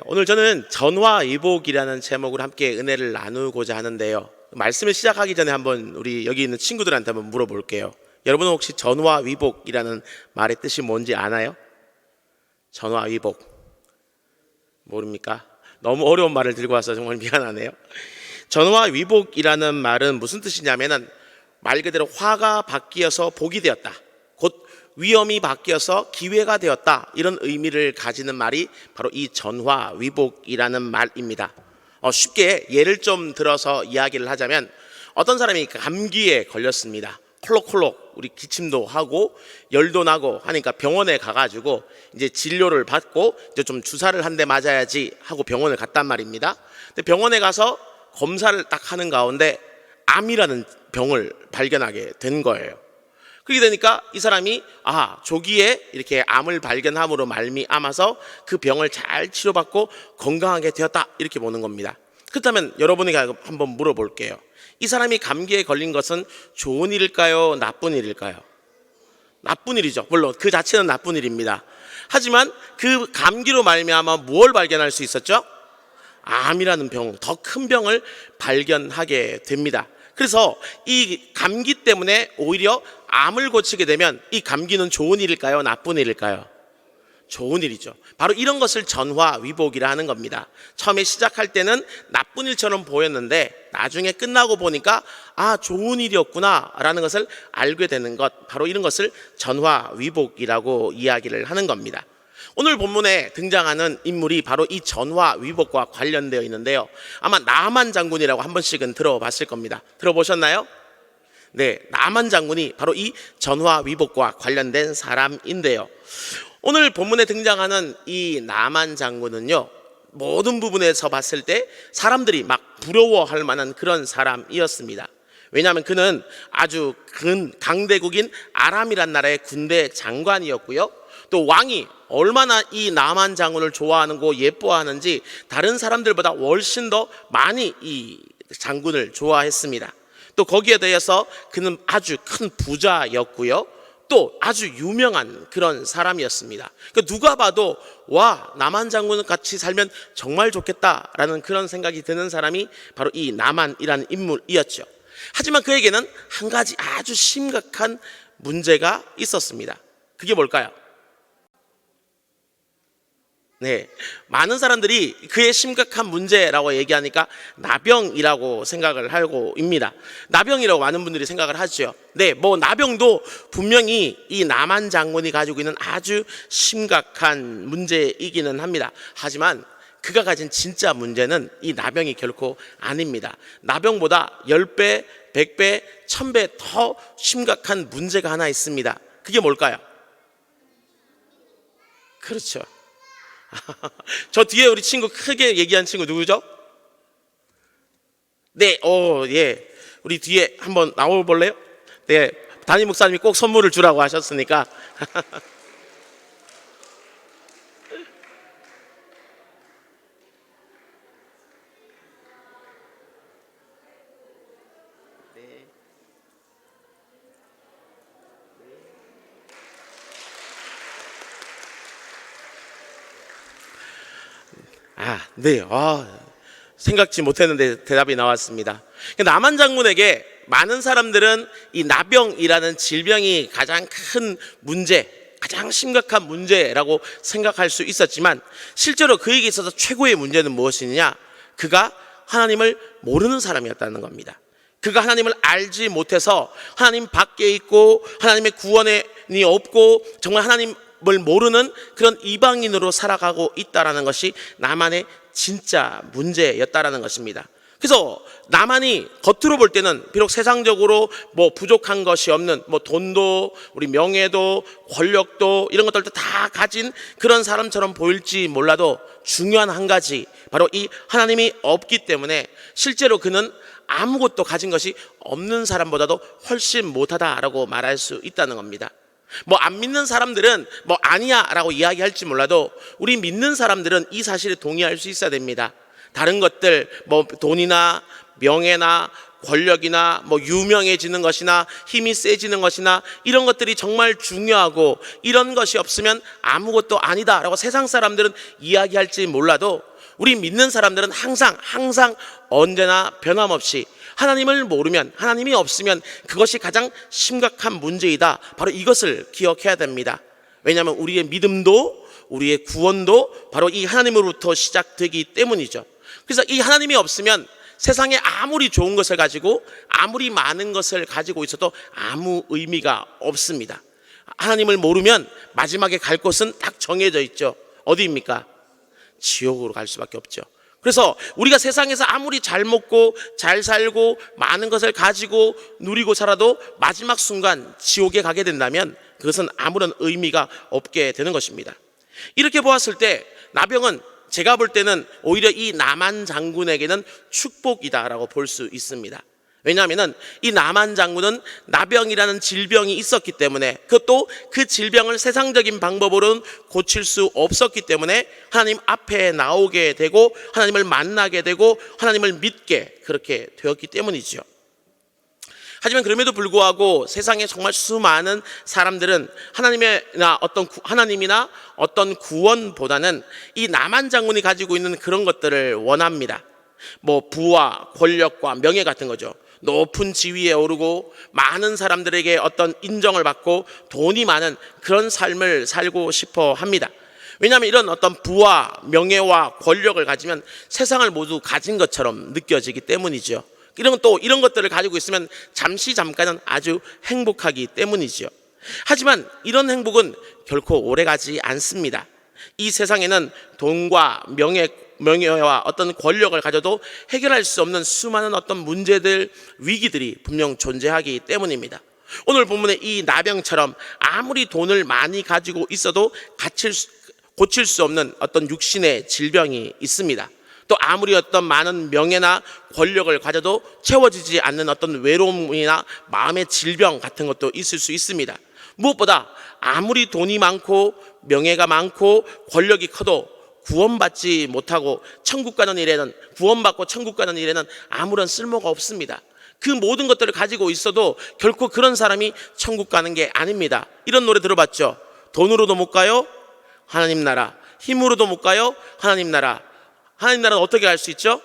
오늘 저는 전화위복이라는 제목으로 함께 은혜를 나누고자 하는데요. 말씀을 시작하기 전에 한번 우리 여기 있는 친구들한테 한번 물어볼게요. 여러분은 혹시 전화위복이라는 말의 뜻이 뭔지 아나요? 전화위복 모릅니까? 너무 어려운 말을 들고 와서 정말 미안하네요. 전화위복이라는 말은 무슨 뜻이냐면은 말 그대로 화가 바뀌어서 복이 되었다, 곧 위험이 바뀌어서 기회가 되었다, 이런 의미를 가지는 말이 바로 이 전화위복이라는 말입니다. 쉽게 예를 좀 들어서 이야기를 하자면, 어떤 사람이 감기에 걸렸습니다. 콜록콜록 우리 기침도 하고 열도 나고 하니까 병원에 가가지고 이제 진료를 받고 이제 좀 주사를 한 대 맞아야지 하고 병원을 갔단 말입니다. 근데 병원에 가서 검사를 딱 하는 가운데 암이라는 병을 발견하게 된 거예요. 그렇게 되니까 이 사람이 조기에 이렇게 암을 발견함으로 말미암아서 그 병을 잘 치료받고 건강하게 되었다, 이렇게 보는 겁니다. 그렇다면 여러분에게 한번 물어볼게요. 이 사람이 감기에 걸린 것은 좋은 일일까요? 나쁜 일일까요? 나쁜 일이죠. 물론 그 자체는 나쁜 일입니다. 하지만 그 감기로 말미암아 무엇을 발견할 수 있었죠? 암이라는 병, 더 큰 병을 발견하게 됩니다. 그래서 이 감기 때문에 오히려 암을 고치게 되면 이 감기는 좋은 일일까요? 나쁜 일일까요? 좋은 일이죠. 바로 이런 것을 전화위복이라 하는 겁니다. 처음에 시작할 때는 나쁜 일처럼 보였는데 나중에 끝나고 보니까 좋은 일이었구나 라는 것을 알게 되는 것, 바로 이런 것을 전화위복이라고 이야기를 하는 겁니다. 오늘 본문에 등장하는 인물이 바로 이 전화위복과 관련되어 있는데요, 아마 나만 장군이라고 한 번씩은 들어봤을 겁니다. 들어보셨나요? 네, 나만 장군이 바로 이 전화위복과 관련된 사람인데요, 오늘 본문에 등장하는 이 나만 장군은요, 모든 부분에서 봤을 때 사람들이 막 부러워할 만한 그런 사람이었습니다. 왜냐하면 그는 아주 강대국인 아람이란 나라의 군대 장관이었고요, 또 왕이 얼마나 이 나만 장군을 좋아하고 예뻐하는지 다른 사람들보다 훨씬 더 많이 이 장군을 좋아했습니다. 또 거기에 대해서 그는 아주 큰 부자였고요, 또 아주 유명한 그런 사람이었습니다. 그러니까 누가 봐도 나만 장군 같이 살면 정말 좋겠다라는 그런 생각이 드는 사람이 바로 이 나만이라는 인물이었죠. 하지만 그에게는 한 가지 아주 심각한 문제가 있었습니다. 그게 뭘까요? 네, 많은 사람들이 그의 심각한 문제라고 얘기하니까 나병이라고 생각을 하고 있습니다. 나병이라고 많은 분들이 생각을 하죠. 네, 나병도 분명히 이 나만 장군이 가지고 있는 아주 심각한 문제이기는 합니다. 하지만 그가 가진 진짜 문제는 이 나병이 결코 아닙니다. 나병보다 10배, 100배, 1000배 더 심각한 문제가 하나 있습니다. 그게 뭘까요? 그렇죠. 저 뒤에 우리 친구 크게 얘기한 친구 누구죠? 네, 예. 우리 뒤에 한번 나와볼래요? 네, 담임 목사님이 꼭 선물을 주라고 하셨으니까. 네. 생각지 못했는데 대답이 나왔습니다. 나만 장군에게 많은 사람들은 이 나병이라는 질병이 가장 큰 문제, 가장 심각한 문제라고 생각할 수 있었지만, 실제로 그에게 있어서 최고의 문제는 무엇이냐? 그가 하나님을 모르는 사람이었다는 겁니다. 그가 하나님을 알지 못해서 하나님 밖에 있고 하나님의 구원이 없고 정말 하나님을 모르는 그런 이방인으로 살아가고 있다는 것이 나만의 진짜 문제였다라는 것입니다. 그래서 나만이 겉으로 볼 때는 비록 세상적으로 부족한 것이 없는 돈도 우리 명예도 권력도 이런 것들도 다 가진 그런 사람처럼 보일지 몰라도 중요한 한 가지, 바로 이 하나님이 없기 때문에 실제로 그는 아무것도 가진 것이 없는 사람보다도 훨씬 못하다라고 말할 수 있다는 겁니다. 안 믿는 사람들은 아니야 라고 이야기할지 몰라도 우리 믿는 사람들은 이 사실에 동의할 수 있어야 됩니다. 다른 것들 돈이나 명예나 권력이나 뭐 유명해지는 것이나 힘이 세지는 것이나 이런 것들이 정말 중요하고 이런 것이 없으면 아무것도 아니다라고 세상 사람들은 이야기할지 몰라도 우리 믿는 사람들은 항상 언제나 변함없이 하나님을 모르면, 하나님이 없으면 그것이 가장 심각한 문제이다, 바로 이것을 기억해야 됩니다. 왜냐하면 우리의 믿음도 우리의 구원도 바로 이 하나님으로부터 시작되기 때문이죠. 그래서 이 하나님이 없으면 세상에 아무리 좋은 것을 가지고 아무리 많은 것을 가지고 있어도 아무 의미가 없습니다. 하나님을 모르면 마지막에 갈 곳은 딱 정해져 있죠. 어디입니까? 지옥으로 갈 수밖에 없죠. 그래서 우리가 세상에서 아무리 잘 먹고 잘 살고 많은 것을 가지고 누리고 살아도 마지막 순간 지옥에 가게 된다면 그것은 아무런 의미가 없게 되는 것입니다. 이렇게 보았을 때 나병은 제가 볼 때는 오히려 이 나만 장군에게는 축복이다라고 볼 수 있습니다. 왜냐하면 이 나만 장군은 나병이라는 질병이 있었기 때문에, 그것도 그 질병을 세상적인 방법으로는 고칠 수 없었기 때문에 하나님 앞에 나오게 되고 하나님을 만나게 되고 하나님을 믿게 그렇게 되었기 때문이죠. 하지만 그럼에도 불구하고 세상에 정말 수많은 사람들은 하나님이나 어떤 구원보다는 이 나만 장군이 가지고 있는 그런 것들을 원합니다. 뭐 부와 권력과 명예 같은 거죠. 높은 지위에 오르고 많은 사람들에게 어떤 인정을 받고 돈이 많은 그런 삶을 살고 싶어 합니다. 왜냐하면 이런 어떤 부와 명예와 권력을 가지면 세상을 모두 가진 것처럼 느껴지기 때문이죠. 이런 것들을 가지고 있으면 잠깐은 아주 행복하기 때문이죠. 하지만 이런 행복은 결코 오래가지 않습니다. 이 세상에는 돈과 명예와 어떤 권력을 가져도 해결할 수 없는 수많은 어떤 문제들, 위기들이 분명 존재하기 때문입니다. 오늘 본문의 이 나병처럼 아무리 돈을 많이 가지고 있어도 고칠 수 없는 어떤 육신의 질병이 있습니다. 또 아무리 어떤 많은 명예나 권력을 가져도 채워지지 않는 어떤 외로움이나 마음의 질병 같은 것도 있을 수 있습니다. 무엇보다 아무리 돈이 많고 명예가 많고 권력이 커도 구원받지 못하고 구원받고 천국 가는 일에는 아무런 쓸모가 없습니다. 그 모든 것들을 가지고 있어도 결코 그런 사람이 천국 가는 게 아닙니다. 이런 노래 들어봤죠? 돈으로도 못 가요? 하나님 나라. 힘으로도 못 가요? 하나님 나라. 하나님 나라는 어떻게 갈 수 있죠?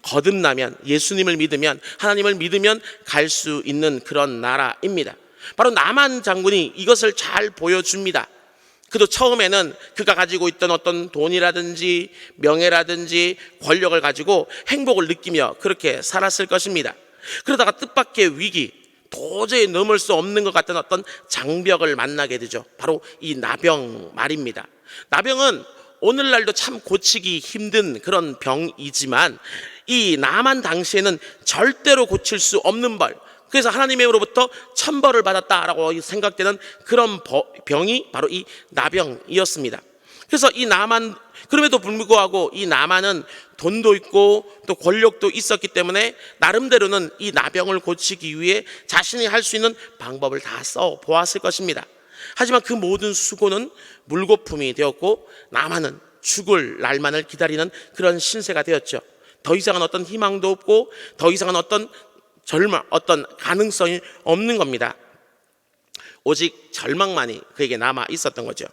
거듭나면, 예수님을 믿으면, 하나님을 믿으면 갈 수 있는 그런 나라입니다. 바로 나만 장군이 이것을 잘 보여줍니다. 그도 처음에는 그가 가지고 있던 어떤 돈이라든지 명예라든지 권력을 가지고 행복을 느끼며 그렇게 살았을 것입니다. 그러다가 뜻밖의 위기, 도저히 넘을 수 없는 것 같은 어떤 장벽을 만나게 되죠. 바로 이 나병 말입니다. 나병은 오늘날도 참 고치기 힘든 그런 병이지만 이 나만 당시에는 절대로 고칠 수 없는 벌, 그래서 하나님으로부터 천벌을 받았다라고 생각되는 그런 병이 바로 이 나병이었습니다. 그래서 그럼에도 불구하고 이 나만은 돈도 있고 또 권력도 있었기 때문에 나름대로는 이 나병을 고치기 위해 자신이 할 수 있는 방법을 다 써 보았을 것입니다. 하지만 그 모든 수고는 물거품이 되었고 나만은 죽을 날만을 기다리는 그런 신세가 되었죠. 더 이상은 어떤 희망도 없고 더 이상은 어떤 가능성이 없는 겁니다. 오직 절망만이 그에게 남아 있었던 거죠.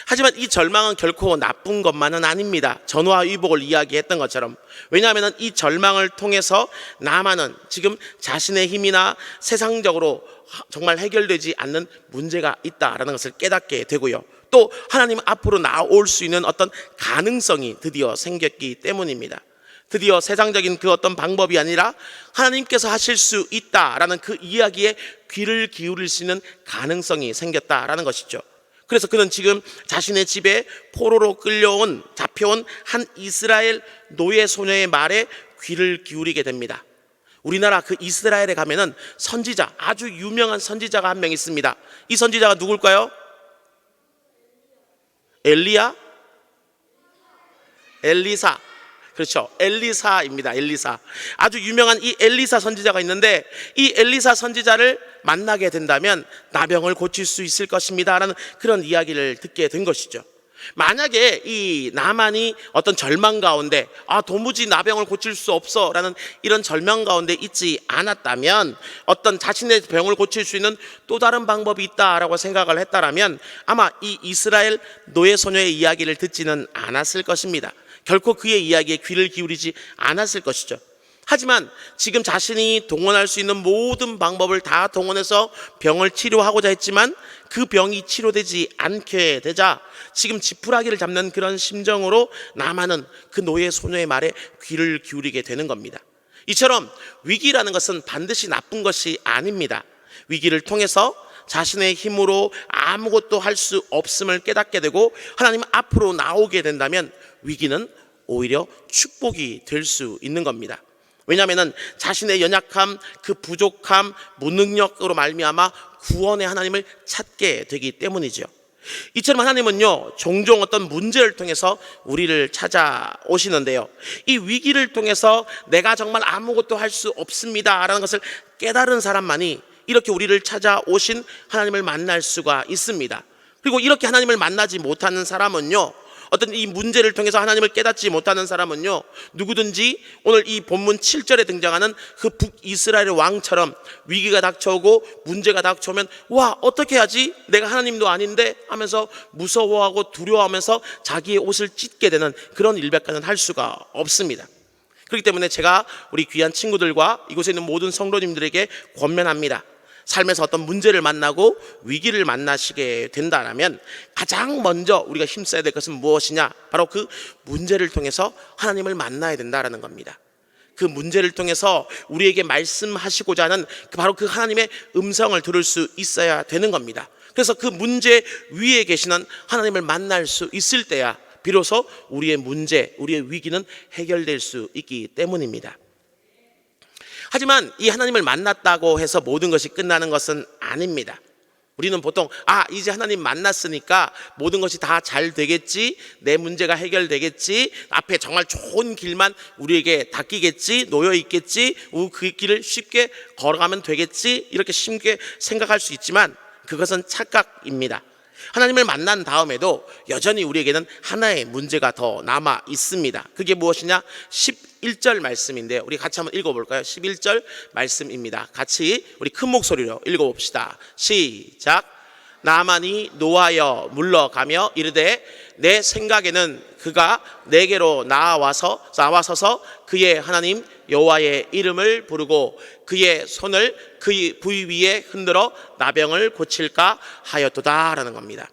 하지만 이 절망은 결코 나쁜 것만은 아닙니다. 전화위복을 이야기했던 것처럼. 왜냐하면 이 절망을 통해서 나만은 지금 자신의 힘이나 세상적으로 정말 해결되지 않는 문제가 있다라는 것을 깨닫게 되고요. 또 하나님 앞으로 나올 수 있는 어떤 가능성이 드디어 생겼기 때문입니다. 드디어 세상적인 그 어떤 방법이 아니라 하나님께서 하실 수 있다라는 그 이야기에 귀를 기울일 수 있는 가능성이 생겼다라는 것이죠. 그래서 그는 지금 자신의 집에 포로로 잡혀온 한 이스라엘 노예 소녀의 말에 귀를 기울이게 됩니다. 우리나라 그 이스라엘에 가면은 선지자, 아주 유명한 선지자가 한 명 있습니다. 이 선지자가 누굴까요? 엘리사. 그렇죠. 엘리사입니다. 엘리사. 아주 유명한 이 엘리사 선지자가 있는데 이 엘리사 선지자를 만나게 된다면 나병을 고칠 수 있을 것입니다 라는 그런 이야기를 듣게 된 것이죠. 만약에 이 나만이 어떤 절망 가운데 도무지 나병을 고칠 수 없어 라는 이런 절망 가운데 있지 않았다면, 어떤 자신의 병을 고칠 수 있는 또 다른 방법이 있다라고 생각을 했다라면 아마 이 이스라엘 노예 소녀의 이야기를 듣지는 않았을 것입니다. 결코 그의 이야기에 귀를 기울이지 않았을 것이죠. 하지만 지금 자신이 동원할 수 있는 모든 방법을 다 동원해서 병을 치료하고자 했지만 그 병이 치료되지 않게 되자 지금 지푸라기를 잡는 그런 심정으로 나만은 그 노예 소녀의 말에 귀를 기울이게 되는 겁니다. 이처럼 위기라는 것은 반드시 나쁜 것이 아닙니다. 위기를 통해서 자신의 힘으로 아무것도 할 수 없음을 깨닫게 되고 하나님 앞으로 나오게 된다면 위기는 오히려 축복이 될 수 있는 겁니다. 왜냐하면 자신의 연약함, 그 부족함, 무능력으로 말미암아 구원의 하나님을 찾게 되기 때문이죠. 이처럼 하나님은요, 종종 어떤 문제를 통해서 우리를 찾아오시는데요, 이 위기를 통해서 내가 정말 아무것도 할 수 없습니다 라는 것을 깨달은 사람만이 이렇게 우리를 찾아오신 하나님을 만날 수가 있습니다. 그리고 이렇게 하나님을 만나지 못하는 사람은요, 어떤 이 문제를 통해서 하나님을 깨닫지 못하는 사람은요, 누구든지 오늘 이 본문 7절에 등장하는 그 북이스라엘의 왕처럼 위기가 닥쳐오고 문제가 닥쳐오면 와, 어떻게 하지? 내가 하나님도 아닌데 하면서 무서워하고 두려워하면서 자기의 옷을 찢게 되는 그런 일백과는 할 수가 없습니다. 그렇기 때문에 제가 우리 귀한 친구들과 이곳에 있는 모든 성도님들에게 권면합니다. 삶에서 어떤 문제를 만나고 위기를 만나시게 된다면 가장 먼저 우리가 힘써야 될 것은 무엇이냐? 바로 그 문제를 통해서 하나님을 만나야 된다는 겁니다. 그 문제를 통해서 우리에게 말씀하시고자 하는 바로 그 하나님의 음성을 들을 수 있어야 되는 겁니다. 그래서 그 문제 위에 계시는 하나님을 만날 수 있을 때야 비로소 우리의 문제, 우리의 위기는 해결될 수 있기 때문입니다. 하지만 이 하나님을 만났다고 해서 모든 것이 끝나는 것은 아닙니다. 우리는 보통 이제 하나님 만났으니까 모든 것이 다 잘 되겠지, 내 문제가 해결되겠지, 앞에 정말 좋은 길만 우리에게 닦이겠지, 놓여 있겠지, 그 길을 쉽게 걸어가면 되겠지, 이렇게 쉽게 생각할 수 있지만 그것은 착각입니다. 하나님을 만난 다음에도 여전히 우리에게는 하나의 문제가 더 남아 있습니다. 그게 무엇이냐? 11절 말씀인데요, 우리 같이 한번 읽어볼까요? 11절 말씀입니다. 같이 우리 큰 목소리로 읽어봅시다. 시작. 나만이 노하여 물러가며 이르되 내 생각에는 그가 내게로 나와서서 그의 하나님 여호와의 이름을 부르고 그의 손을 그의 부위 위에 흔들어 나병을 고칠까 하였도다라는 겁니다.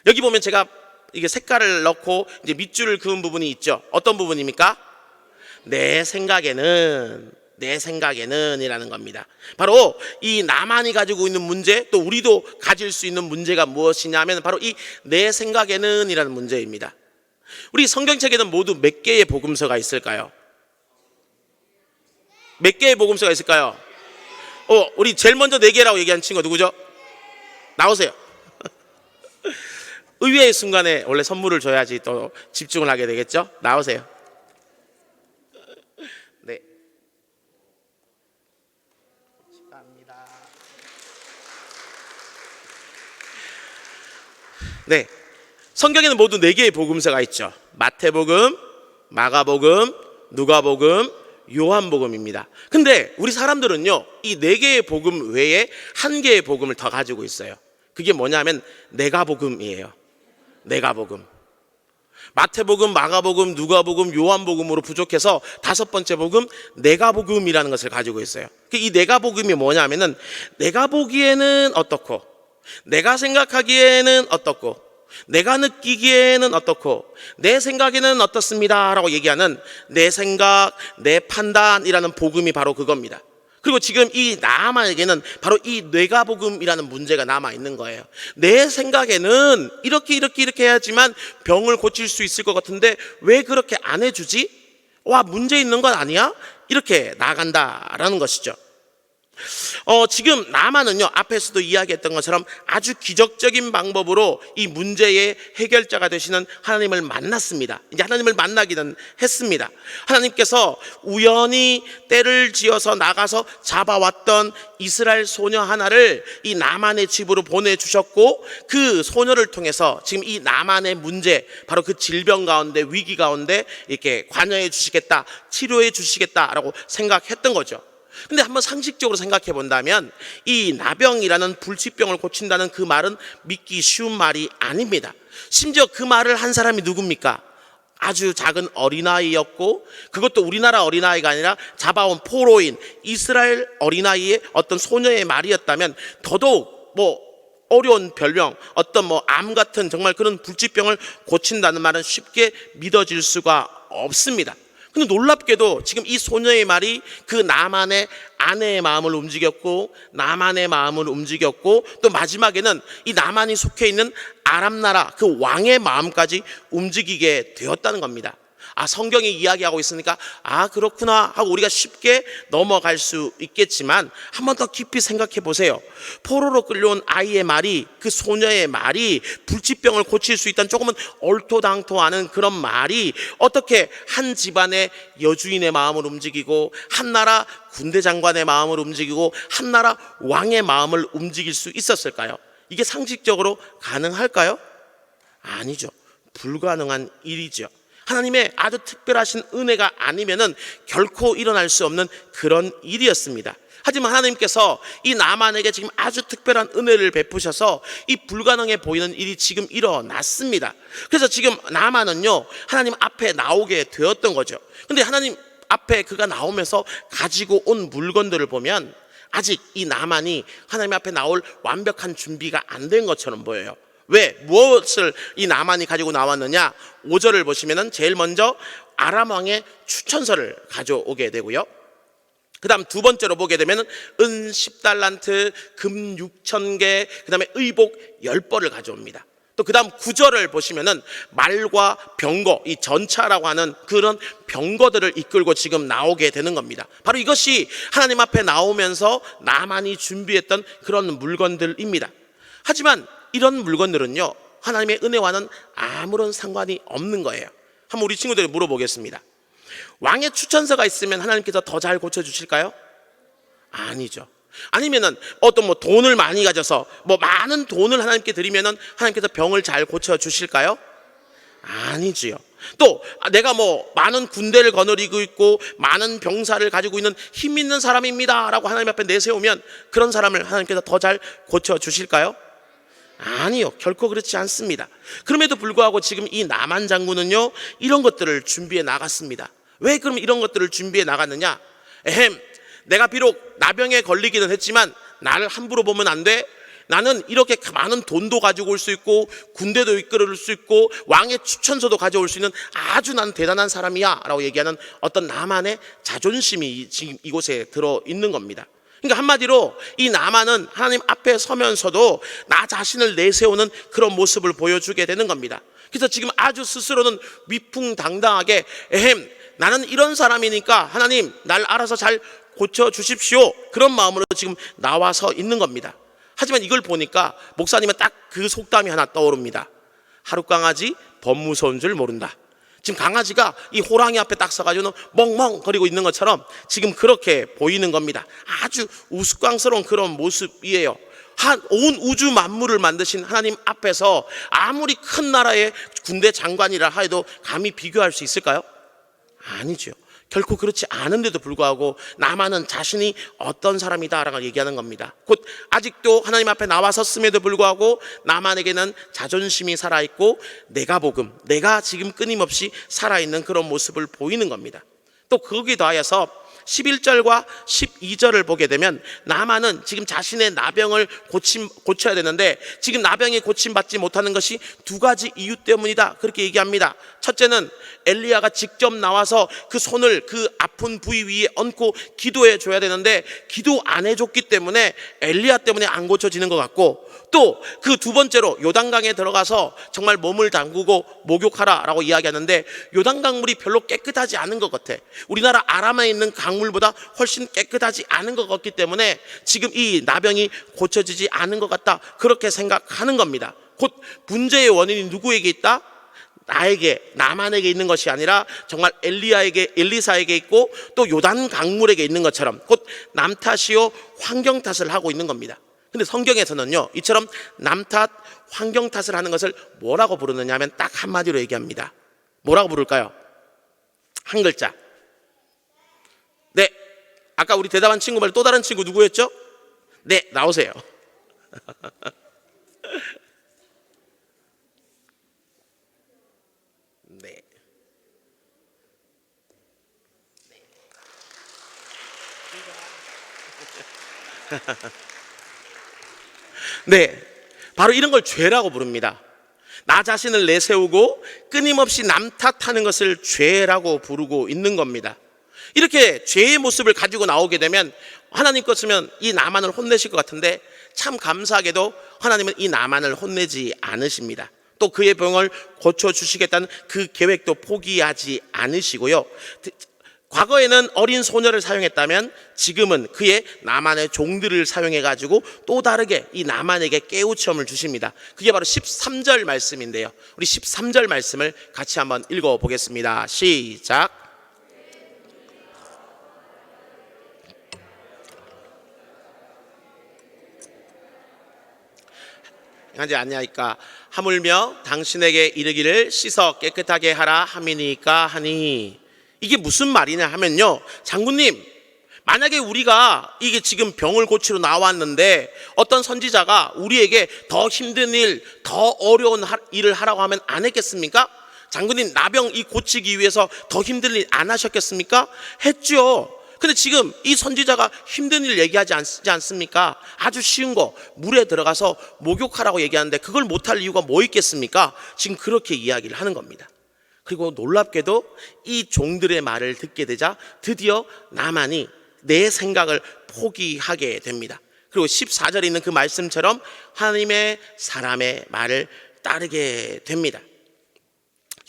여기 보면 제가 이게 색깔을 넣고 이제 밑줄을 그은 부분이 있죠. 어떤 부분입니까? 내 생각에는 이라는 겁니다. 바로 이 나만이 가지고 있는 문제, 또 우리도 가질 수 있는 문제가 무엇이냐면 바로 이 내 생각에는 이라는 문제입니다. 우리 성경책에는 모두 몇 개의 복음서가 있을까요? 몇 개의 복음서가 있을까요? 우리 제일 먼저 4개라고 얘기한 친구 누구죠? 나오세요. 의외의 순간에 원래 선물을 줘야지 또 집중을 하게 되겠죠? 나오세요. 네. 축하합니다. 네. 성경에는 모두 4개의 복음서가 있죠. 마태복음, 마가복음, 누가복음, 요한복음입니다. 근데 우리 사람들은요, 이 4개의 복음 외에 1개의 복음을 더 가지고 있어요. 그게 뭐냐면 네가복음이에요. 네가복음. 마태복음, 마가복음, 누가복음, 요한복음으로 부족해서 5번째 복음 네가복음이라는 것을 가지고 있어요. 이 네가복음이 뭐냐면은 내가 보기에는 어떻고, 내가 생각하기에는 어떻고, 내가 느끼기에는 어떻고, 내 생각에는 어떻습니다 라고 얘기하는 내 생각, 내 판단이라는 복음이 바로 그겁니다. 그리고 지금 이 나만에게는 바로 이 뇌가복음이라는 문제가 남아있는 거예요. 내 생각에는 이렇게 해야지만 병을 고칠 수 있을 것 같은데 왜 그렇게 안 해주지? 문제 있는 건 아니야? 이렇게 나간다라는 것이죠. 지금 나만은요, 앞에서도 이야기했던 것처럼 아주 기적적인 방법으로 이 문제의 해결자가 되시는 하나님을 만났습니다. 이제 하나님을 만나기는 했습니다. 하나님께서 우연히 때를 지어서 나가서 잡아왔던 이스라엘 소녀 하나를 이 나만의 집으로 보내주셨고, 그 소녀를 통해서 지금 이 나만의 문제, 바로 그 질병 가운데, 위기 가운데 이렇게 관여해 주시겠다, 치료해 주시겠다라고 생각했던 거죠. 근데 한번 상식적으로 생각해 본다면 이 나병이라는 불치병을 고친다는 그 말은 믿기 쉬운 말이 아닙니다. 심지어 그 말을 한 사람이 누굽니까? 아주 작은 어린아이였고, 그것도 우리나라 어린아이가 아니라 잡아온 포로인 이스라엘 어린아이의 어떤 소녀의 말이었다면 더더욱 어려운 별명, 어떤 암 같은 정말 그런 불치병을 고친다는 말은 쉽게 믿어질 수가 없습니다. 근데 놀랍게도 지금 이 소녀의 말이 그 나만의 아내의 마음을 움직였고, 나만의 마음을 움직였고, 또 마지막에는 이 나만이 속해 있는 아람 나라 그 왕의 마음까지 움직이게 되었다는 겁니다. 성경이 이야기하고 있으니까 그렇구나 하고 우리가 쉽게 넘어갈 수 있겠지만, 한 번 더 깊이 생각해 보세요. 포로로 끌려온 아이의 말이, 그 소녀의 말이 불치병을 고칠 수 있다는 조금은 얼토당토하는 그런 말이 어떻게 한 집안의 여주인의 마음을 움직이고, 한 나라 군대 장관의 마음을 움직이고, 한 나라 왕의 마음을 움직일 수 있었을까요? 이게 상식적으로 가능할까요? 아니죠. 불가능한 일이죠. 하나님의 아주 특별하신 은혜가 아니면은 결코 일어날 수 없는 그런 일이었습니다. 하지만 하나님께서 이 나만에게 지금 아주 특별한 은혜를 베푸셔서 이 불가능해 보이는 일이 지금 일어났습니다. 그래서 지금 나만은요, 하나님 앞에 나오게 되었던 거죠. 근데 하나님 앞에 그가 나오면서 가지고 온 물건들을 보면 아직 이 나만이 하나님 앞에 나올 완벽한 준비가 안 된 것처럼 보여요. 왜? 무엇을 이 나만이 가지고 나왔느냐? 5절을 보시면은 제일 먼저 아람 왕의 추천서를 가져오게 되고요. 그 다음 두 번째로 보게 되면은 은 10달란트, 금 6,000개, 그 다음에 의복 10벌을 가져옵니다. 또 그 다음 9절을 보시면은 말과 병거, 이 전차라고 하는 그런 병거들을 이끌고 지금 나오게 되는 겁니다. 바로 이것이 하나님 앞에 나오면서 나만이 준비했던 그런 물건들입니다. 하지만 이런 물건들은요, 하나님의 은혜와는 아무런 상관이 없는 거예요. 한번 우리 친구들이 물어보겠습니다. 왕의 추천서가 있으면 하나님께서 더 잘 고쳐주실까요? 아니죠. 아니면은 어떤 돈을 많이 가져서 많은 돈을 하나님께 드리면은 하나님께서 병을 잘 고쳐주실까요? 아니지요. 또 내가 많은 군대를 거느리고 있고 많은 병사를 가지고 있는 힘 있는 사람입니다 라고 하나님 앞에 내세우면 그런 사람을 하나님께서 더 잘 고쳐주실까요? 아니요, 결코 그렇지 않습니다. 그럼에도 불구하고 지금 이 나만 장군은요, 이런 것들을 준비해 나갔습니다. 왜 그럼 이런 것들을 준비해 나갔느냐? 내가 비록 나병에 걸리기는 했지만 나를 함부로 보면 안 돼. 나는 이렇게 많은 돈도 가지고 올 수 있고 군대도 이끌을 수 있고 왕의 추천서도 가져올 수 있는 아주 난 대단한 사람이야 라고 얘기하는 어떤 나만의 자존심이 지금 이곳에 들어있는 겁니다. 그러니까 한마디로 이 나만은 하나님 앞에 서면서도 나 자신을 내세우는 그런 모습을 보여주게 되는 겁니다. 그래서 지금 아주 스스로는 위풍당당하게 나는 이런 사람이니까 하나님 날 알아서 잘 고쳐주십시오, 그런 마음으로 지금 나와서 있는 겁니다. 하지만 이걸 보니까 목사님은 딱 그 속담이 하나 떠오릅니다. 하룻강아지 범무서운 줄 모른다. 지금 강아지가 이 호랑이 앞에 딱 서가지고 멍멍거리고 있는 것처럼 지금 그렇게 보이는 겁니다. 아주 우스꽝스러운 그런 모습이에요. 온 우주 만물을 만드신 하나님 앞에서 아무리 큰 나라의 군대 장관이라 해도 감히 비교할 수 있을까요? 아니죠. 결코 그렇지 않은데도 불구하고 나만은 자신이 어떤 사람이다라고 얘기하는 겁니다. 곧 아직도 하나님 앞에 나와섰음에도 불구하고 나만에게는 자존심이 살아있고 내가 지금 끊임없이 살아있는 그런 모습을 보이는 겁니다. 또 거기에 더하여서 11절과 12절을 보게 되면 나만은 지금 자신의 나병을 고쳐야 되는데 지금 나병이 고침받지 못하는 것이 두 가지 이유 때문이다, 그렇게 얘기합니다. 첫째는 엘리야가 직접 나와서 그 손을 그 아픈 부위 위에 얹고 기도해 줘야 되는데 기도 안 해줬기 때문에 엘리야 때문에 안 고쳐지는 것 같고, 또 그 두 번째로 요단강에 들어가서 정말 몸을 담그고 목욕하라 라고 이야기하는데 요단강 물이 별로 깨끗하지 않은 것 같아. 우리나라 아람에 있는 강물 강물보다 훨씬 깨끗하지 않은 것 같기 때문에 지금 이 나병이 고쳐지지 않은 것 같다, 그렇게 생각하는 겁니다. 곧 문제의 원인이 누구에게 있다? 나만에게 있는 것이 아니라 정말 엘리사에게 있고 또 요단 강물에게 있는 것처럼 곧 남 탓이요 환경 탓을 하고 있는 겁니다. 근데 성경에서는요, 이처럼 남 탓, 환경 탓을 하는 것을 뭐라고 부르느냐 하면 딱 한마디로 얘기합니다. 뭐라고 부를까요? 한 글자. 네, 아까 우리 대답한 친구 말고 또 다른 친구 누구였죠? 네, 나오세요. 네. 네, 바로 이런 걸 죄라고 부릅니다. 나 자신을 내세우고 끊임없이 남 탓하는 것을 죄라고 부르고 있는 겁니다. 이렇게 죄의 모습을 가지고 나오게 되면 하나님 것이면 이 나만을 혼내실 것 같은데 참 감사하게도 하나님은 이 나만을 혼내지 않으십니다. 또 그의 병을 고쳐주시겠다는 그 계획도 포기하지 않으시고요. 과거에는 어린 소녀를 사용했다면 지금은 그의 나만의 종들을 사용해가지고 또 다르게 이 나만에게 깨우침을 주십니다. 그게 바로 13절 말씀인데요. 우리 13절 말씀을 같이 한번 읽어보겠습니다. 시작. 하지 아니하니까 하물며 당신에게 이르기를 씻어 깨끗하게 하라 함이니까 하니. 이게 무슨 말이냐 하면요, 장군님, 만약에 우리가 이게 지금 병을 고치러 나왔는데 어떤 선지자가 우리에게 더 힘든 일, 더 어려운 일을 하라고 하면 안 했겠습니까? 장군님, 나병 이 고치기 위해서 더 힘든 일 안 하셨겠습니까? 했죠. 근데 지금 이 선지자가 힘든 일 얘기하지 않습니까? 아주 쉬운 거, 물에 들어가서 목욕하라고 얘기하는데 그걸 못할 이유가 뭐 있겠습니까? 지금 그렇게 이야기를 하는 겁니다. 그리고 놀랍게도 이 종들의 말을 듣게 되자 드디어 나만이 내 생각을 포기하게 됩니다. 그리고 14절에 있는 그 말씀처럼 하나님의 사람의 말을 따르게 됩니다.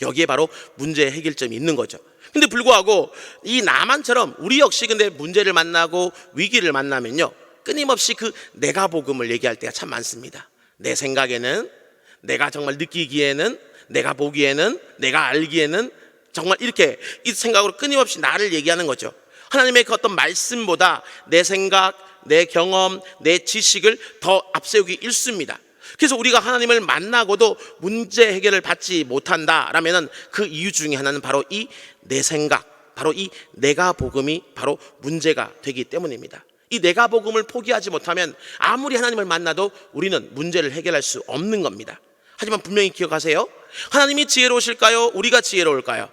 여기에 바로 문제의 해결점이 있는 거죠. 근데 불구하고 이 나만처럼 우리 역시 근데 문제를 만나고 위기를 만나면요, 끊임없이 그 내가 복음을 얘기할 때가 참 많습니다. 내 생각에는, 내가 정말 느끼기에는, 내가 보기에는, 내가 알기에는, 정말 이렇게 이 생각으로 끊임없이 나를 얘기하는 거죠. 하나님의 그 어떤 말씀보다 내 생각, 내 경험, 내 지식을 더 앞세우기 일쑤입니다. 그래서 우리가 하나님을 만나고도 문제 해결을 받지 못한다라면은 그 이유 중에 하나는 바로 이 내 생각, 바로 이 내가 복음이 바로 문제가 되기 때문입니다. 이 내가 복음을 포기하지 못하면 아무리 하나님을 만나도 우리는 문제를 해결할 수 없는 겁니다. 하지만 분명히 기억하세요. 하나님이 지혜로우실까요? 우리가 지혜로울까요?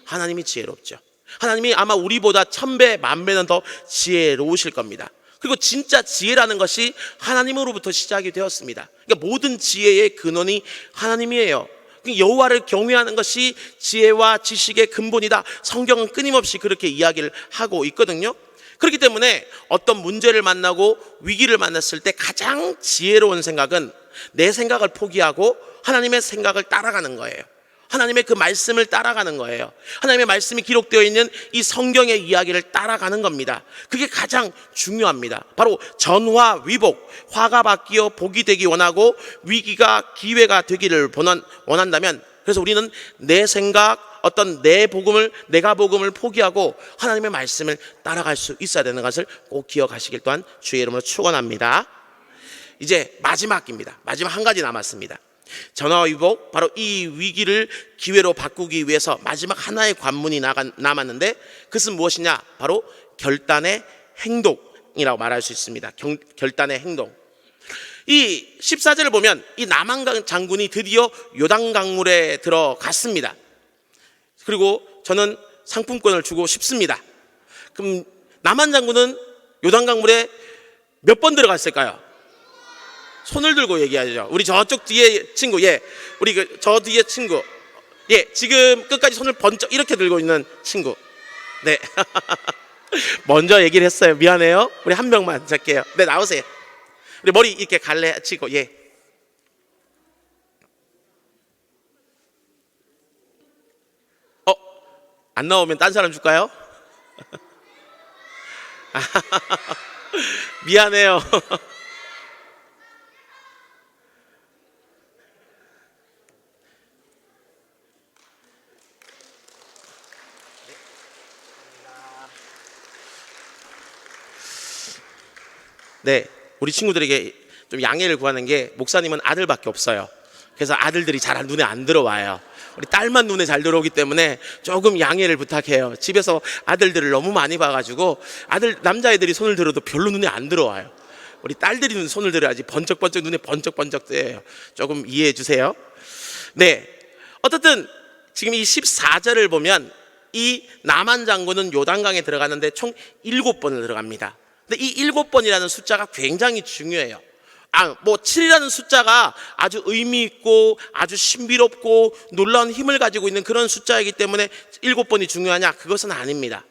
하나님이 지혜롭죠. 하나님이 아마 우리보다 1000배, 10,000배는 더 지혜로우실 겁니다. 그리고 진짜 지혜라는 것이 하나님으로부터 시작이 되었습니다. 그러니까 모든 지혜의 근원이 하나님이에요. 여호와를 경외하는 것이 지혜와 지식의 근본이다. 성경은 끊임없이 그렇게 이야기를 하고 있거든요. 그렇기 때문에 어떤 문제를 만나고 위기를 만났을 때 가장 지혜로운 생각은 내 생각을 포기하고 하나님의 생각을 따라가는 거예요. 하나님의 그 말씀을 따라가는 거예요. 하나님의 말씀이 기록되어 있는 이 성경의 이야기를 따라가는 겁니다. 그게 가장 중요합니다. 바로 전화 위복, 화가 바뀌어 복이 되기 원하고 위기가 기회가 되기를 원한다면, 그래서 우리는 내 생각, 어떤 내 복음을, 내가 복음을 포기하고 하나님의 말씀을 따라갈 수 있어야 되는 것을 꼭 기억하시길 또한 주의 이름으로 축원합니다. 이제 마지막입니다. 마지막 한 가지 남았습니다. 전화위복, 바로 이 위기를 기회로 바꾸기 위해서 마지막 하나의 관문이 남았는데 그것은 무엇이냐? 바로 결단의 행동이라고 말할 수 있습니다. 결단의 행동. 이 14절을 보면 이 나만 장군이 드디어 요단강물에 들어갔습니다. 그리고 저는 상품권을 주고 싶습니다. 그럼 나만 장군은 요단강물에 몇 번 들어갔을까요? 손을 들고 얘기하죠. 우리 저쪽 뒤에 친구, 예, 우리 저 뒤에 친구, 예, 지금 끝까지 손을 번쩍 이렇게 들고 있는 친구, 네. 먼저 얘기를 했어요. 미안해요. 우리 한 명만 할게요. 네, 나오세요. 우리 머리 이렇게 갈래 치고, 예. 안 나오면 딴 사람 줄까요? 미안해요. 네, 우리 친구들에게 좀 양해를 구하는 게, 목사님은 아들밖에 없어요. 그래서 아들들이 잘 눈에 안 들어와요. 우리 딸만 눈에 잘 들어오기 때문에 조금 양해를 부탁해요. 집에서 아들들을 너무 많이 봐가지고 남자애들이 손을 들어도 별로 눈에 안 들어와요. 우리 딸들이 손을 들어야지 번쩍번쩍 눈에 번쩍번쩍 뜨여요. 조금 이해해 주세요. 네, 어떻든 지금 이 14절을 보면 이 나만 장군은 요단강에 들어가는데 총 7번을 들어갑니다. 근데 이 7번이라는 숫자가 굉장히 중요해요. 7이라는 숫자가 아주 의미 있고 아주 신비롭고 놀라운 힘을 가지고 있는 그런 숫자이기 때문에 7번이 중요하냐? 그것은 아닙니다.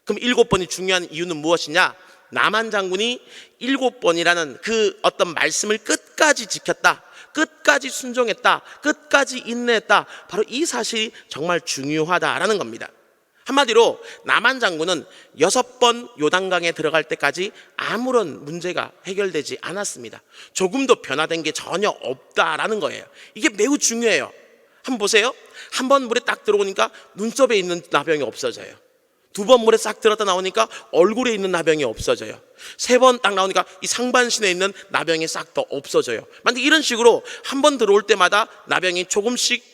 그럼 7번이 중요한 이유는 무엇이냐? 나만 장군이 7번이라는 그 어떤 말씀을 끝까지 지켰다, 끝까지 순종했다, 끝까지 인내했다, 바로 이 사실이 정말 중요하다라는 겁니다. 한마디로 나만 장군은 6번 요단강에 들어갈 때까지 아무런 문제가 해결되지 않았습니다. 조금도 변화된 게 전혀 없다라는 거예요. 이게 매우 중요해요. 한번 보세요. 한 번 물에 딱 들어오니까 눈썹에 있는 나병이 없어져요. 2번 물에 싹 들었다 나오니까 얼굴에 있는 나병이 없어져요. 3번 딱 나오니까 이 상반신에 있는 나병이 싹 더 없어져요. 만약 이런 식으로 한 번 들어올 때마다 나병이 조금씩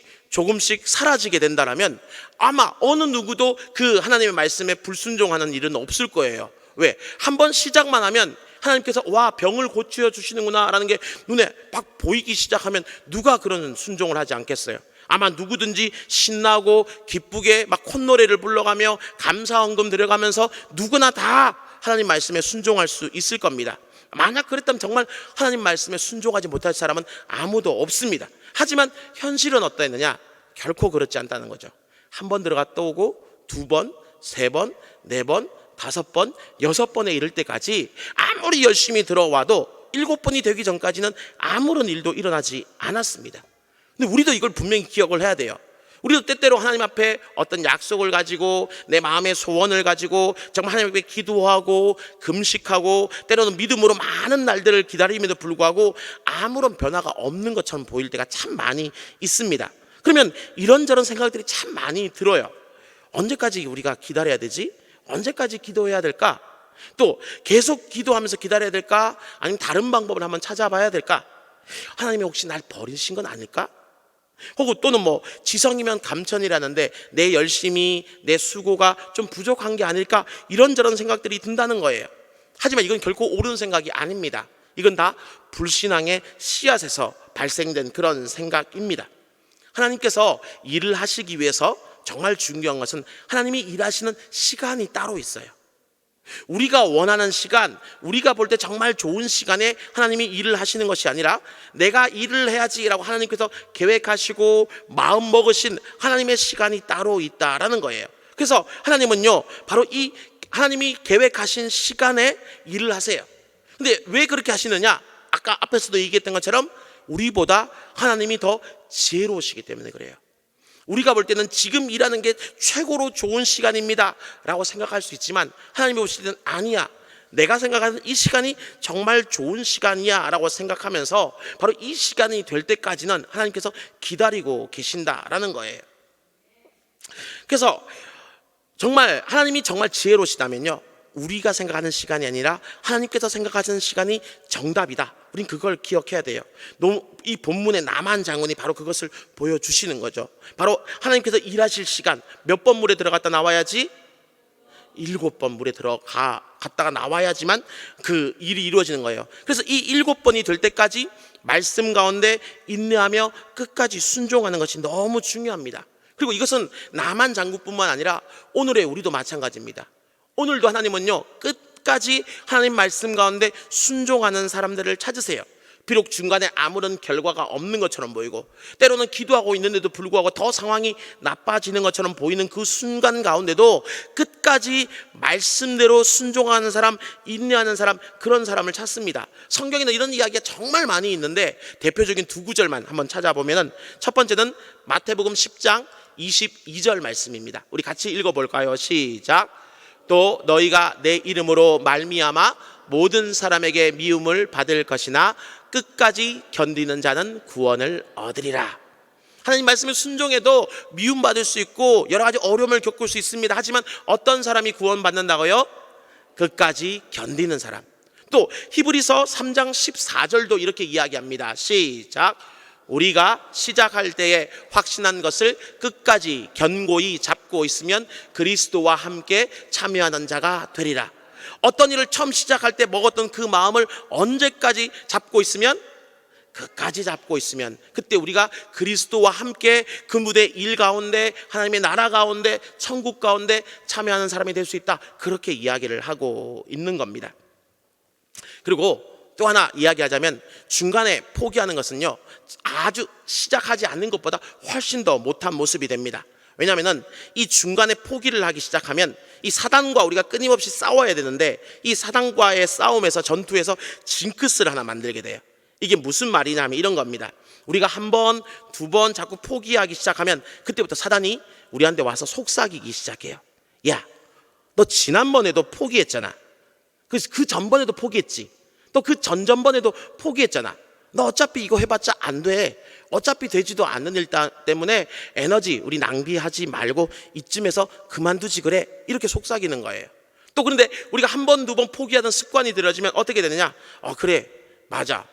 사라지게 된다면 아마 어느 누구도 그 하나님의 말씀에 불순종하는 일은 없을 거예요. 왜? 한번 시작만 하면 하나님께서 와, 병을 고쳐 주시는구나 라는 게 눈에 막 보이기 시작하면 누가 그런 순종을 하지 않겠어요? 아마 누구든지 신나고 기쁘게 막 콧노래를 불러가며 감사헌금 들어가면서 누구나 다 하나님 말씀에 순종할 수 있을 겁니다. 만약 그랬다면 정말 하나님 말씀에 순종하지 못할 사람은 아무도 없습니다. 하지만 현실은 어떠했느냐? 결코 그렇지 않다는 거죠. 한 번 들어갔다 오고 2번, 3번, 4번, 5번, 6번에 이를 때까지 아무리 열심히 들어와도 7번이 되기 전까지는 아무런 일도 일어나지 않았습니다. 근데 우리도 이걸 분명히 기억을 해야 돼요. 우리도 때때로 하나님 앞에 어떤 약속을 가지고 내 마음의 소원을 가지고 정말 하나님 앞에 기도하고 금식하고 때로는 믿음으로 많은 날들을 기다림에도 불구하고 아무런 변화가 없는 것처럼 보일 때가 참 많이 있습니다. 그러면 이런저런 생각들이 참 많이 들어요. 언제까지 우리가 기다려야 되지? 언제까지 기도해야 될까? 또 계속 기도하면서 기다려야 될까? 아니면 다른 방법을 한번 찾아봐야 될까? 하나님이 혹시 날 버리신 건 아닐까? 혹은 또는 지성이면 감천이라는데 내 열심이, 내 수고가 좀 부족한 게 아닐까, 이런저런 생각들이 든다는 거예요. 하지만 이건 결코 옳은 생각이 아닙니다. 이건 다 불신앙의 씨앗에서 발생된 그런 생각입니다. 하나님께서 일을 하시기 위해서 정말 중요한 것은 하나님이 일하시는 시간이 따로 있어요. 우리가 원하는 시간, 우리가 볼 때 정말 좋은 시간에 하나님이 일을 하시는 것이 아니라 내가 일을 해야지라고 하나님께서 계획하시고 마음 먹으신 하나님의 시간이 따로 있다라는 거예요. 그래서 하나님은요, 바로 이 하나님이 계획하신 시간에 일을 하세요. 근데 왜 그렇게 하시느냐? 아까 앞에서도 얘기했던 것처럼 우리보다 하나님이 더 지혜로우시기 때문에 그래요. 우리가 볼 때는 지금 일하는 게 최고로 좋은 시간입니다 라고 생각할 수 있지만 하나님이 보실 때는 아니야, 내가 생각하는 이 시간이 정말 좋은 시간이야 라고 생각하면서 바로 이 시간이 될 때까지는 하나님께서 기다리고 계신다라는 거예요. 그래서 정말 하나님이 정말 지혜로우시다면요, 우리가 생각하는 시간이 아니라 하나님께서 생각하시는 시간이 정답이다. 우린 그걸 기억해야 돼요. 이 본문의 나만 장군이 바로 그것을 보여주시는 거죠. 바로 하나님께서 일하실 시간, 몇 번 물에 들어갔다 나와야지? 7번 물에 들어갔다가 나와야지만 그 일이 이루어지는 거예요. 그래서 이 7번이 될 때까지 말씀 가운데 인내하며 끝까지 순종하는 것이 너무 중요합니다. 그리고 이것은 나만 장군뿐만 아니라 오늘의 우리도 마찬가지입니다. 오늘도 하나님은요, 끝까지 하나님 말씀 가운데 순종하는 사람들을 찾으세요. 비록 중간에 아무런 결과가 없는 것처럼 보이고 때로는 기도하고 있는데도 불구하고 더 상황이 나빠지는 것처럼 보이는 그 순간 가운데도 끝까지 말씀대로 순종하는 사람, 인내하는 사람, 그런 사람을 찾습니다. 성경에는 이런 이야기가 정말 많이 있는데 대표적인 2구절만 한번 찾아보면, 첫 번째는 마태복음 10장 22절 말씀입니다. 우리 같이 읽어볼까요? 시작. 또 너희가 내 이름으로 말미암아 모든 사람에게 미움을 받을 것이나 끝까지 견디는 자는 구원을 얻으리라. 하나님 말씀에 순종해도 미움받을 수 있고 여러 가지 어려움을 겪을 수 있습니다. 하지만 어떤 사람이 구원받는다고요? 끝까지 견디는 사람. 또 히브리서 3장 14절도 이렇게 이야기합니다. 시작. 우리가 시작할 때에 확신한 것을 끝까지 견고히 잡고 있으면 그리스도와 함께 참여하는 자가 되리라. 어떤 일을 처음 시작할 때 먹었던 그 마음을 언제까지 잡고 있으면, 끝까지 잡고 있으면 그때 우리가 그리스도와 함께 그 무대 일 가운데, 하나님의 나라 가운데, 천국 가운데 참여하는 사람이 될 수 있다. 그렇게 이야기를 하고 있는 겁니다. 그리고 또 하나 이야기하자면, 중간에 포기하는 것은요, 아주 시작하지 않는 것보다 훨씬 더 못한 모습이 됩니다. 왜냐하면 이 중간에 포기를 하기 시작하면 이 사단과 우리가 끊임없이 싸워야 되는데, 이 사단과의 싸움에서, 전투에서 징크스를 하나 만들게 돼요. 이게 무슨 말이냐면 이런 겁니다. 우리가 한 번, 두 번 자꾸 포기하기 시작하면 그때부터 사단이 우리한테 와서 속삭이기 시작해요. 야, 너 지난번에도 포기했잖아. 그 전번에도 포기했지. 또 그 전전번에도 포기했잖아. 너 어차피 이거 해봤자 안 돼. 어차피 되지도 않는 일 때문에 에너지 우리 낭비하지 말고 이쯤에서 그만두지 그래. 이렇게 속삭이는 거예요. 또 그런데 우리가 한 번, 두 번 포기하던 습관이 들어지면 어떻게 되느냐? 그래, 맞아.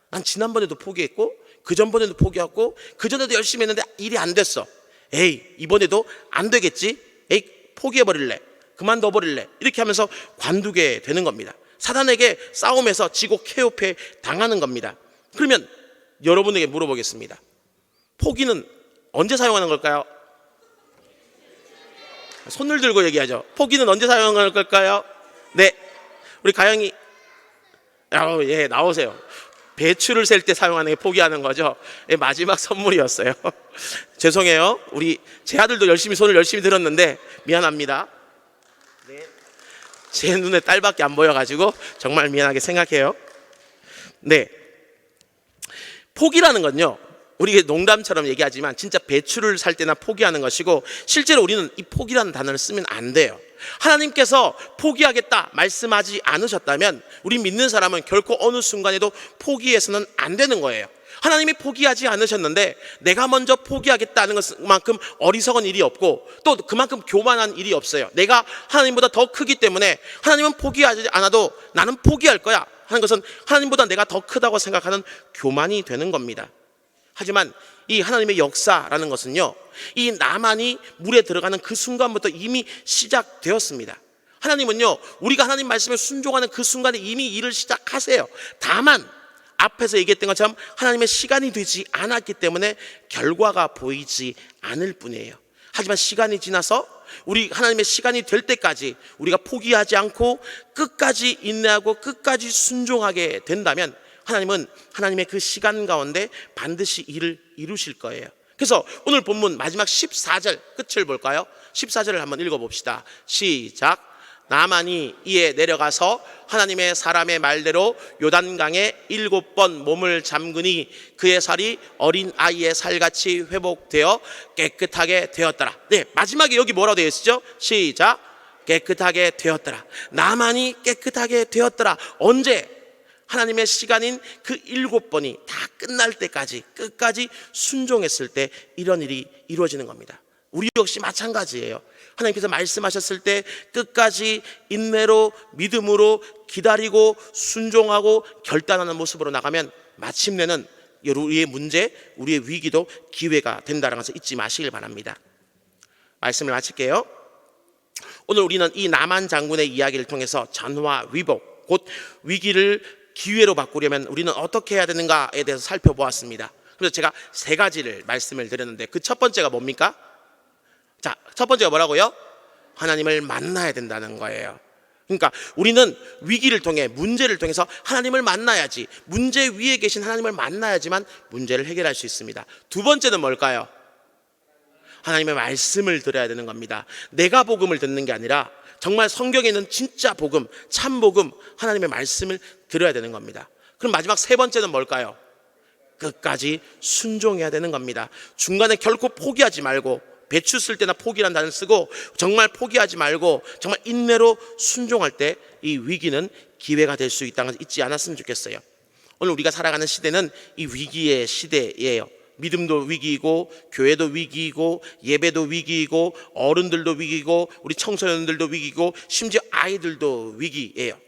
난 지난번에도 포기했고, 그 전번에도 포기했고, 그 전에도 열심히 했는데 일이 안 됐어. 에이, 이번에도 안 되겠지? 에이, 포기해버릴래. 그만둬버릴래. 이렇게 하면서 관두게 되는 겁니다. 사단에게 싸움에서 지고 KO패 당하는 겁니다. 그러면 여러분에게 물어보겠습니다. 포기는 언제 사용하는 걸까요? 손을 들고 얘기하죠. 포기는 언제 사용하는 걸까요? 네, 우리 가영이 예, 나오세요. 배추를 셀 때 사용하는 게 포기하는 거죠. 예, 마지막 선물이었어요. 죄송해요. 우리 제 아들도 손을 열심히 들었는데 미안합니다. 네, 제 눈에 딸밖에 안 보여가지고 정말 미안하게 생각해요. 네, 포기라는 건요, 우리 농담처럼 얘기하지만 진짜 배추를 살 때나 포기하는 것이고, 실제로 우리는 이 포기라는 단어를 쓰면 안 돼요. 하나님께서 포기하겠다 말씀하지 않으셨다면 우리 믿는 사람은 결코 어느 순간에도 포기해서는 안 되는 거예요. 하나님이 포기하지 않으셨는데 내가 먼저 포기하겠다는 것만큼 어리석은 일이 없고, 또 그만큼 교만한 일이 없어요. 내가 하나님보다 더 크기 때문에 하나님은 포기하지 않아도 나는 포기할 거야 하는 것은 하나님보다 내가 더 크다고 생각하는 교만이 되는 겁니다. 하지만 이 하나님의 역사라는 것은요, 이 나만이 물에 들어가는 그 순간부터 이미 시작되었습니다. 하나님은요, 우리가 하나님 말씀에 순종하는 그 순간에 이미 일을 시작하세요. 다만 앞에서 얘기했던 것처럼 하나님의 시간이 되지 않았기 때문에 결과가 보이지 않을 뿐이에요. 하지만 시간이 지나서 우리 하나님의 시간이 될 때까지 우리가 포기하지 않고 끝까지 인내하고 끝까지 순종하게 된다면 하나님은 하나님의 그 시간 가운데 반드시 일을 이루실 거예요. 그래서 오늘 본문 마지막 14절 끝을 볼까요? 14절을 한번 읽어봅시다. 시작. 나만이 이에 내려가서 하나님의 사람의 말대로 요단강에 7번 몸을 잠그니 그의 살이 어린 아이의 살같이 회복되어 깨끗하게 되었더라. 네, 마지막에 여기 뭐라고 되어 있죠? 시작. 깨끗하게 되었더라. 나만이 깨끗하게 되었더라. 언제? 하나님의 시간인 그 7번이 다 끝날 때까지 끝까지 순종했을 때 이런 일이 이루어지는 겁니다. 우리 역시 마찬가지예요. 하나님께서 말씀하셨을 때 끝까지 인내로 믿음으로 기다리고 순종하고 결단하는 모습으로 나가면 마침내는 우리의 문제, 우리의 위기도 기회가 된다는 것을 잊지 마시길 바랍니다. 말씀을 마칠게요. 오늘 우리는 이 나만 장군의 이야기를 통해서 전화 위복, 곧 위기를 기회로 바꾸려면 우리는 어떻게 해야 되는가에 대해서 살펴보았습니다. 그래서 제가 3가지를 말씀을 드렸는데 그 첫 번째가 뭡니까? 자, 첫 번째가 뭐라고요? 하나님을 만나야 된다는 거예요. 그러니까 우리는 위기를 통해, 문제를 통해서 하나님을 만나야지, 문제 위에 계신 하나님을 만나야지만 문제를 해결할 수 있습니다. 두 번째는 뭘까요? 하나님의 말씀을 들어야 되는 겁니다. 내가 복음을 듣는 게 아니라 정말 성경에 있는 진짜 복음, 참 복음, 하나님의 말씀을 들어야 되는 겁니다. 그럼 마지막 3번째는 뭘까요? 끝까지 순종해야 되는 겁니다. 중간에 결코 포기하지 말고 배추 쓸 때나 포기라는 단어를 쓰고 정말 포기하지 말고 정말 인내로 순종할 때 이 위기는 기회가 될 수 있다는 것을 잊지 않았으면 좋겠어요. 오늘 우리가 살아가는 시대는 이 위기의 시대예요. 믿음도 위기이고 교회도 위기이고 예배도 위기이고 어른들도 위기이고 우리 청소년들도 위기이고 심지어 아이들도 위기예요.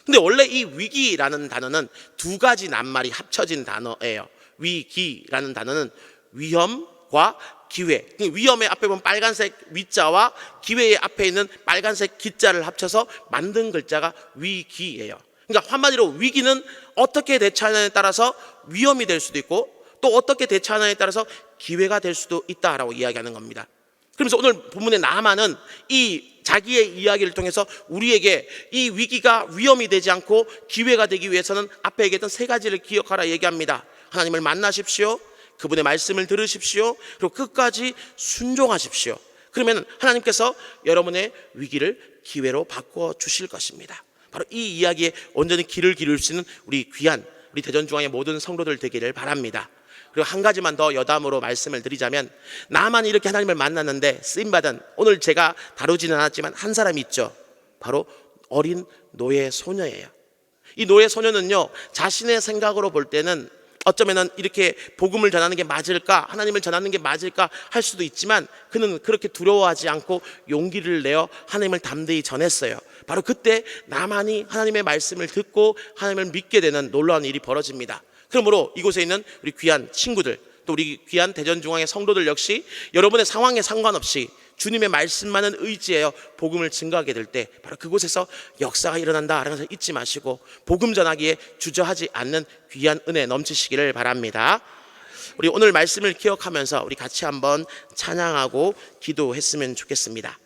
근데 원래 이 위기라는 단어는 두 가지 낱말이 합쳐진 단어예요. 위기라는 단어는 위험과 기회. 위험의 앞에 보면 빨간색 위자와 기회의 앞에 있는 빨간색 기자를 합쳐서 만든 글자가 위기예요. 그러니까 한마디로 위기는 어떻게 대처하느냐에 따라서 위험이 될 수도 있고 또 어떻게 대처하느냐에 따라서 기회가 될 수도 있다라고 이야기하는 겁니다. 그러면서 오늘 본문의 나만은 이 자기의 이야기를 통해서 우리에게 이 위기가 위험이 되지 않고 기회가 되기 위해서는 앞에 얘기했던 세 가지를 기억하라 얘기합니다. 하나님을 만나십시오. 그분의 말씀을 들으십시오. 그리고 끝까지 순종하십시오. 그러면 하나님께서 여러분의 위기를 기회로 바꿔 주실 것입니다. 바로 이 이야기에 온전히 귀를 기울일 수 있는 우리 귀한 우리 대전중앙의 모든 성도들 되기를 바랍니다. 그리고 한 가지만 더 여담으로 말씀을 드리자면 나만 이렇게 하나님을 만났는데 쓰임받은 오늘 제가 다루지는 않았지만 한 사람이 있죠. 바로 어린 노예 소녀예요. 이 노예 소녀는요 자신의 생각으로 볼 때는 어쩌면은 이렇게 복음을 전하는 게 맞을까 하나님을 전하는 게 맞을까 할 수도 있지만 그는 그렇게 두려워하지 않고 용기를 내어 하나님을 담대히 전했어요. 바로 그때 나만이 하나님의 말씀을 듣고 하나님을 믿게 되는 놀라운 일이 벌어집니다. 그러므로 이곳에 있는 우리 귀한 친구들 또 우리 귀한 대전중앙의 성도들 역시 여러분의 상황에 상관없이 주님의 말씀만은 의지하여 복음을 증거하게 될 때 바로 그곳에서 역사가 일어난다라는 것을 잊지 마시고 복음 전하기에 주저하지 않는 귀한 은혜 넘치시기를 바랍니다. 우리 오늘 말씀을 기억하면서 우리 같이 한번 찬양하고 기도했으면 좋겠습니다.